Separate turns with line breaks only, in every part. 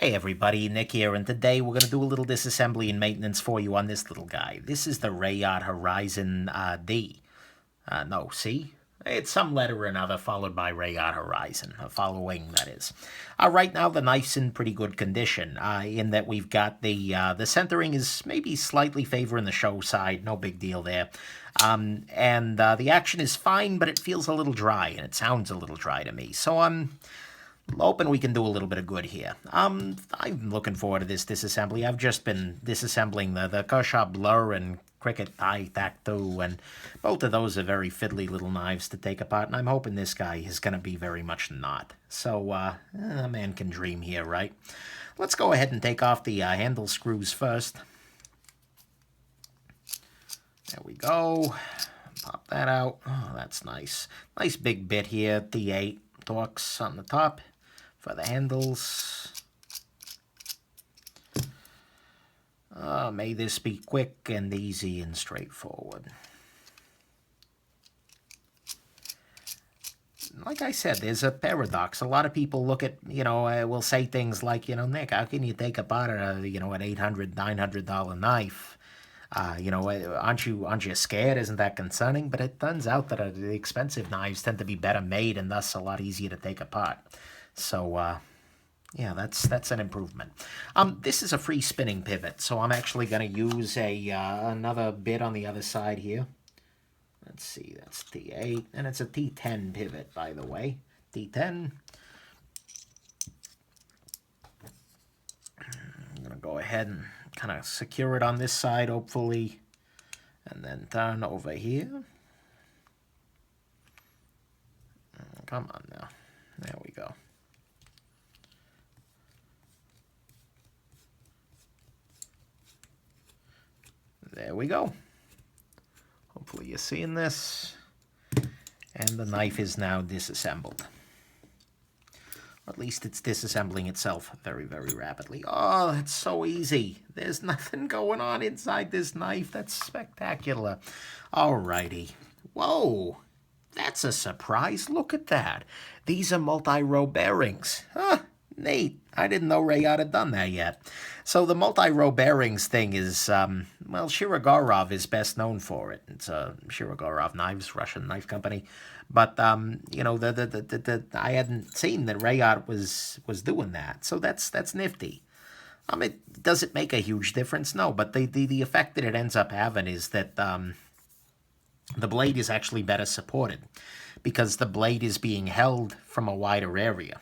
Hey everybody, Nick here, and today we're going to do a little disassembly and maintenance for you on this little guy. This is the Reate Horizon D. No, C? It's some letter or another followed by Reate Horizon, a following that is. Right now the knife's in pretty good condition, in that we've got the centering is maybe slightly favoring the show side, no big deal there. And the action is fine, but it feels a little dry, and it sounds a little dry to me. So I'm hoping we can do a little bit of good here. I'm looking forward to this disassembly. I've just been disassembling the Kershaw Blur and Cricket Eye Tac 2, and both of those are very fiddly little knives to take apart, and I'm hoping this guy is going to be very much not. So, a man can dream here, right? Let's go ahead and take off the handle screws first. There we go. Pop that out. Oh, that's nice. Nice big bit here, D8 Torx on the top for the handles. May this be quick and easy and straightforward. Like I said, there's a paradox. A lot of people look at, will say things like, Nick, how can you take apart an $800, $900 knife? Aren't you scared? Isn't that concerning? But it turns out that the expensive knives tend to be better made and thus a lot easier to take apart. So, yeah, that's an improvement. This is a free spinning pivot, so I'm actually going to use another bit on the other side here. Let's see, that's T8, and it's a T10 pivot, by the way. T10. I'm going to go ahead and kind of secure it on this side, hopefully, and then turn over here. Come on now. There we go. There we go. Hopefully you're seeing this. And the knife is now disassembled. Or at least it's disassembling itself very, very rapidly. Oh, that's so easy. There's nothing going on inside this knife. That's spectacular. Alrighty. Whoa. That's a surprise. Look at that. These are multi-row bearings. Huh. Neat. I didn't know Reate had done that yet. So the multi-row bearings thing is, well, Shirogorov is best known for it. It's Shirogorov Knives, Russian knife company. But, I hadn't seen that Reate was doing that. So that's nifty. Does it make a huge difference? No, but the effect that it ends up having is that the blade is actually better supported because the blade is being held from a wider area.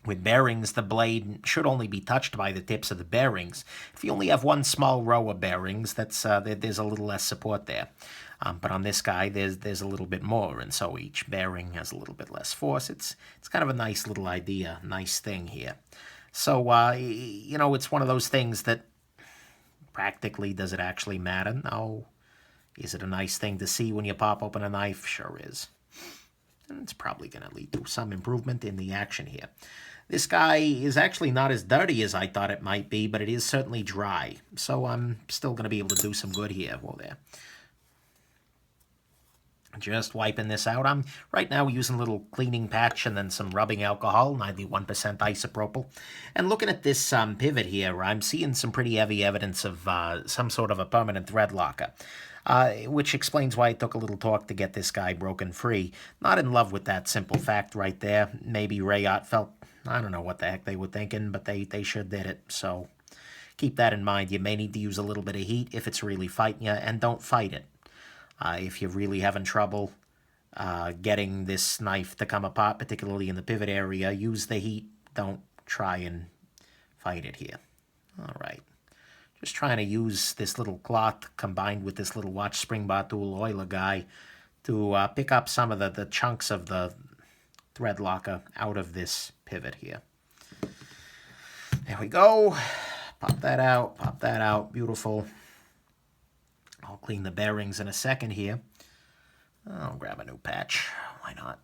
With bearings, the blade should only be touched by the tips of the bearings. If you only have one small row of bearings, there's a little less support there. But on this guy, there's a little bit more, and so each bearing has a little bit less force. It's kind of a nice little idea, nice thing here. So, it's one of those things that practically, does it actually matter? No. Is it a nice thing to see when you pop open a knife? Sure is. And it's probably going to lead to some improvement in the action here. This guy is actually not as dirty as I thought it might be, but it is certainly dry. So I'm still going to be able to do some good here. Well, there. Just wiping this out. I'm right now using a little cleaning patch and then some rubbing alcohol, 91% isopropyl. And looking at this pivot here, I'm seeing some pretty heavy evidence of some sort of a permanent thread locker. Which explains why it took a little torque to get this guy broken free. Not in love with that simple fact right there. Maybe Reate felt, I don't know what the heck they were thinking, but they sure did it. So keep that in mind. You may need to use a little bit of heat if it's really fighting you, and don't fight it. If you're really having trouble getting this knife to come apart, particularly in the pivot area, use the heat. Don't try and fight it here. All right. Just trying to use this little cloth combined with this little watch spring bar tool oiler guy to pick up some of the chunks of the thread locker out of this pivot here. There we go. Pop that out, beautiful. I'll clean the bearings in a second here. I'll grab a new patch, why not?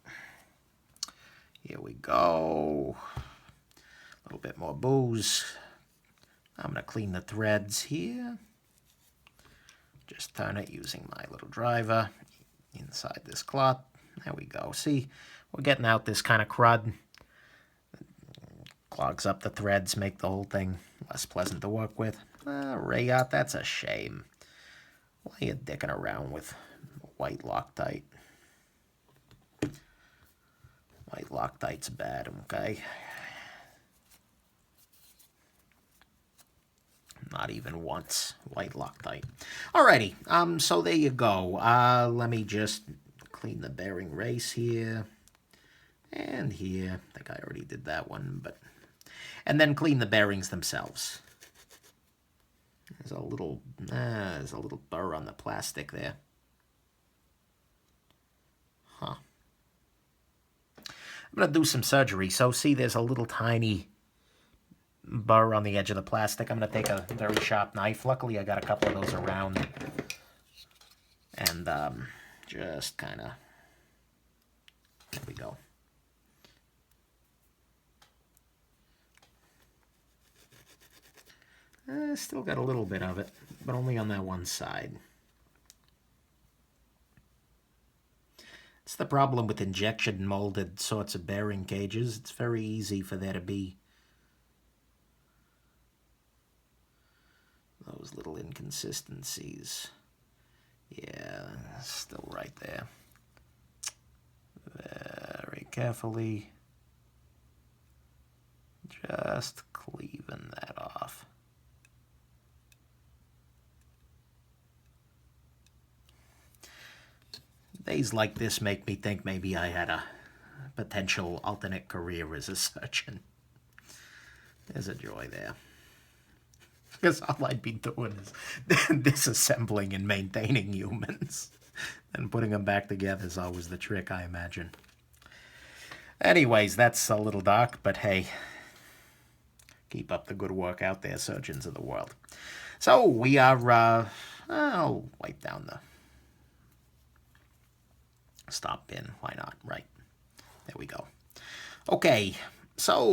Here we go. A little bit more booze. I'm going to clean the threads here. Just turn it using my little driver inside this cloth. There we go. See, we're getting out this kind of crud. Clogs up the threads, make the whole thing less pleasant to work with. Reate, that's a shame. Why are you dicking around with white Loctite? White Loctite's bad, okay? Not even once. White Loctite. Alrighty, so there you go. Let me just clean the bearing race here. And here. I think I already did that one, but... And then clean the bearings themselves. There's a little burr on the plastic there. Huh. I'm going to do some surgery. So see, there's a little tiny burr on the edge of the plastic. I'm going to take a very sharp knife. Luckily, I got a couple of those around. And just kind of... There we go. Still got a little bit of it, but only on that one side. It's the problem with injection molded sorts of bearing cages. It's very easy for there to be those little inconsistencies. Yeah, still right there. Very carefully. Just cleaving that off. Days like this make me think maybe I had a potential alternate career as a surgeon. There's a joy there. Because all I'd be doing is disassembling and maintaining humans. And putting them back together is always the trick, I imagine. Anyways, that's a little dark, but hey, keep up the good work out there, surgeons of the world. So we are, I'll wipe down the stop pin. Why not? Right. There we go. Okay. So,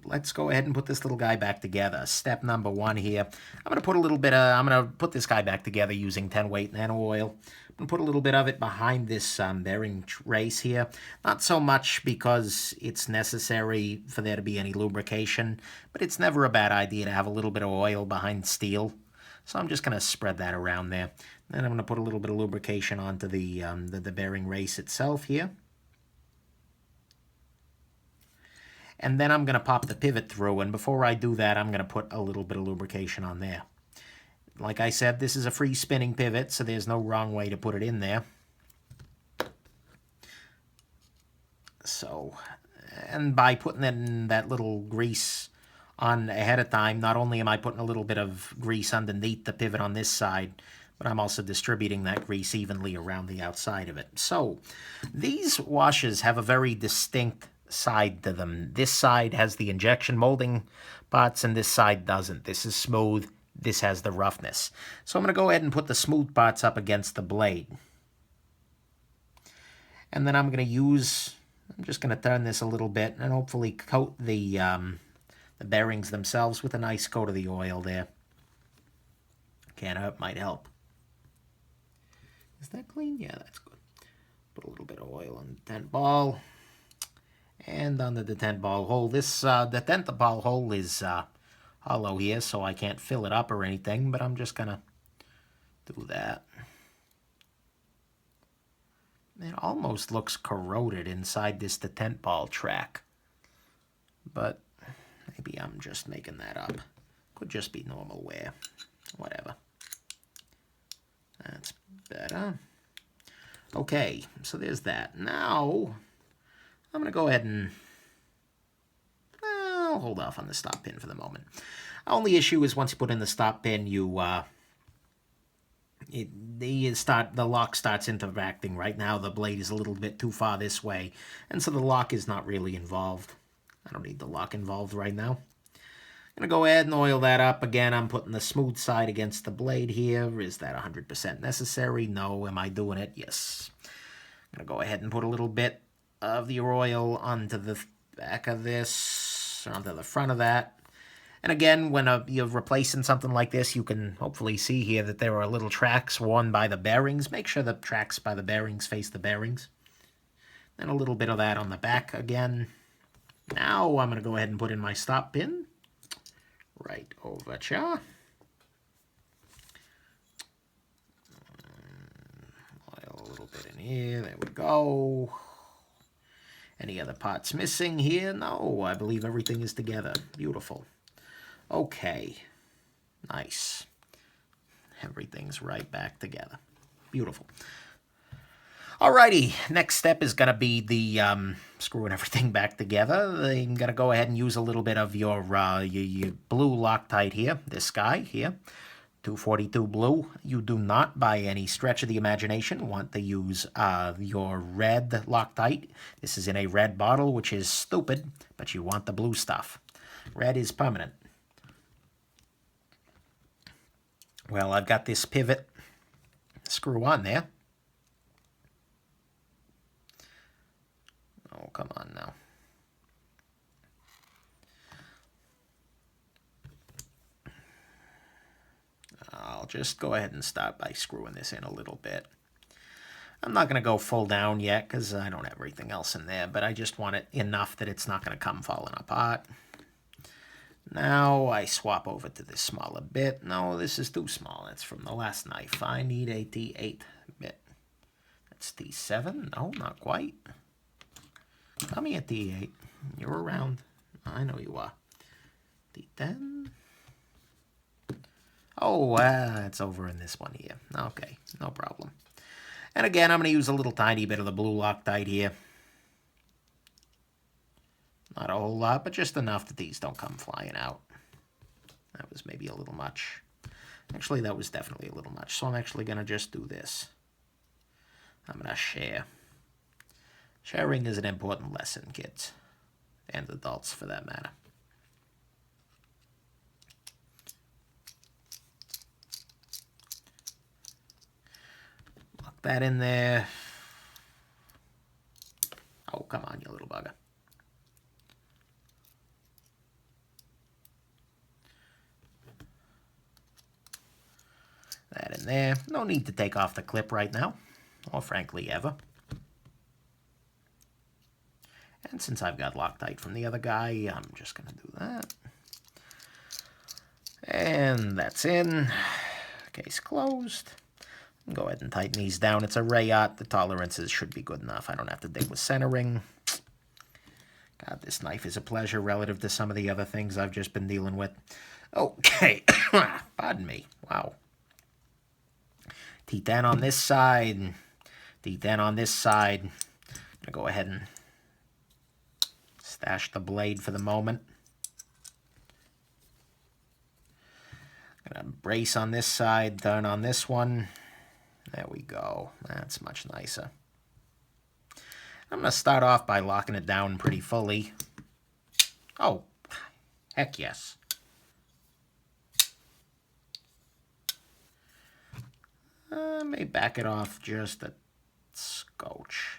let's go ahead and put this little guy back together. Step number 1 here. I'm going to put this guy back together using 10 weight nano oil. I'm going to put a little bit of it behind this bearing race here. Not so much because it's necessary for there to be any lubrication, but it's never a bad idea to have a little bit of oil behind steel. So I'm just going to spread that around there. Then I'm going to put a little bit of lubrication onto the bearing race itself here. And then I'm going to pop the pivot through, and before I do that, I'm going to put a little bit of lubrication on there. Like I said, this is a free spinning pivot, so there's no wrong way to put it in there. So, and by putting in that little grease on ahead of time, not only am I putting a little bit of grease underneath the pivot on this side, but I'm also distributing that grease evenly around the outside of it. So, these washers have a very distinct side to them. This side has the injection molding parts, and this side doesn't. This is smooth. This has the roughness. So I'm going to go ahead and put the smooth parts up against the blade. And then I'm just going to turn this a little bit and hopefully coat the bearings themselves with a nice coat of the oil there. Can't hurt, might help. Is that clean? Yeah, that's good. Put a little bit of oil on the tent ball. And on the detent ball hole. This detent ball hole is hollow here, so I can't fill it up or anything, but I'm just going to do that. It almost looks corroded inside this detent ball track, but maybe I'm just making that up. Could just be normal wear. Whatever. That's better. Okay, so there's that. Now, I'm going to go ahead and I'll hold off on the stop pin for the moment. Only issue is once you put in the stop pin, the lock starts interacting. Right now, the blade is a little bit too far this way, and so the lock is not really involved. I don't need the lock involved right now. I'm going to go ahead and oil that up. Again, I'm putting the smooth side against the blade here. Is that 100% necessary? No. Am I doing it? Yes. I'm going to go ahead and put a little bit of the oil onto the back of this, onto the front of that. And again, when you're replacing something like this, you can hopefully see here that there are little tracks worn by the bearings. Make sure the tracks by the bearings face the bearings. And a little bit of that on the back again. Now I'm going to go ahead and put in my stop pin. Right over here. Oil a little bit in here. There we go. Any other parts missing here? No, I believe everything is together. Beautiful. Okay. Nice. Everything's right back together. Beautiful. Alrighty, next step is going to be the screwing everything back together. I'm going to go ahead and use a little bit of your blue Loctite here, this guy here, 242 blue. You do not, by any stretch of the imagination, want to use your red Loctite. This is in a red bottle, which is stupid, but you want the blue stuff. Red is permanent. Well, I've got this pivot screw on there. Oh, come on now. I'll just go ahead and start by screwing this in a little bit. I'm not going to go full down yet because I don't have everything else in there, but I just want it enough that it's not going to come falling apart. Now I swap over to this smaller bit. No, this is too small. That's from the last knife. I need a T8 bit. That's T7? No, not quite. Tell me a T8. You're around. I know you are. T10. Oh, it's over in this one here. Okay, no problem. And again, I'm going to use a little tiny bit of the blue Loctite here. Not a whole lot, but just enough that these don't come flying out. That was maybe a little much. Actually, that was definitely a little much. So I'm actually going to just do this. I'm going to share. Sharing is an important lesson, kids. And adults, for that matter. Lock that in there. Oh, come on, you little bugger. That in there. No need to take off the clip right now, or frankly ever. And since I've got Loctite from the other guy, I'm just going to do that. And that's in. Case closed. Go ahead and tighten these down. It's a Reate. The tolerances should be good enough. I don't have to dig with centering. God, this knife is a pleasure relative to some of the other things I've just been dealing with. Okay. Pardon me. Wow. T10 on this side. T10 on this side. I'm going to go ahead and stash the blade for the moment. Gonna brace on this side, turn on this one. There we go. That's much nicer. I'm gonna start off by locking it down pretty fully. Oh, heck yes. I may back it off just a scotch.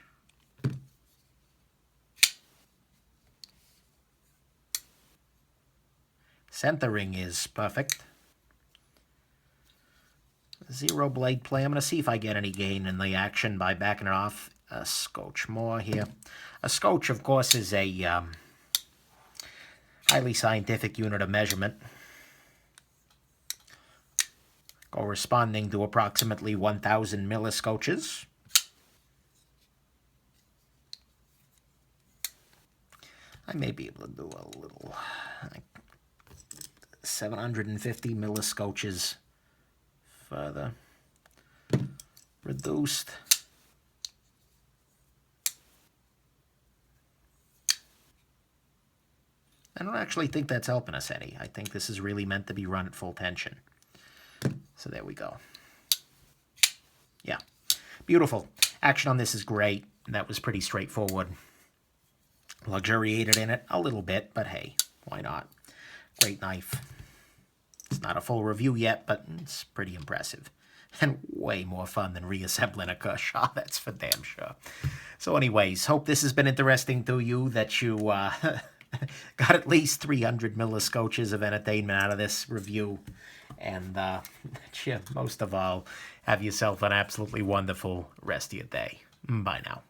Centering is perfect. Zero blade play. I'm going to see if I get any gain in the action by backing it off a scotch more here. A scotch, of course, is a highly scientific unit of measurement, corresponding to approximately 1,000 milliscotches. I may be able to do a little, like 750 milliscotches further reduced. I don't actually think that's helping us any. I think this is really meant to be run at full tension. So there we go. Yeah, beautiful. Action on this is great. That was pretty straightforward. Luxuriated in it a little bit, but hey, why not? Great knife. It's not a full review yet, but it's pretty impressive. And way more fun than reassembling a Kershaw, that's for damn sure. So anyways, hope this has been interesting to you, that you got at least 300 milliscotches of entertainment out of this review. And that you, most of all, have yourself an absolutely wonderful rest of your day. Bye now.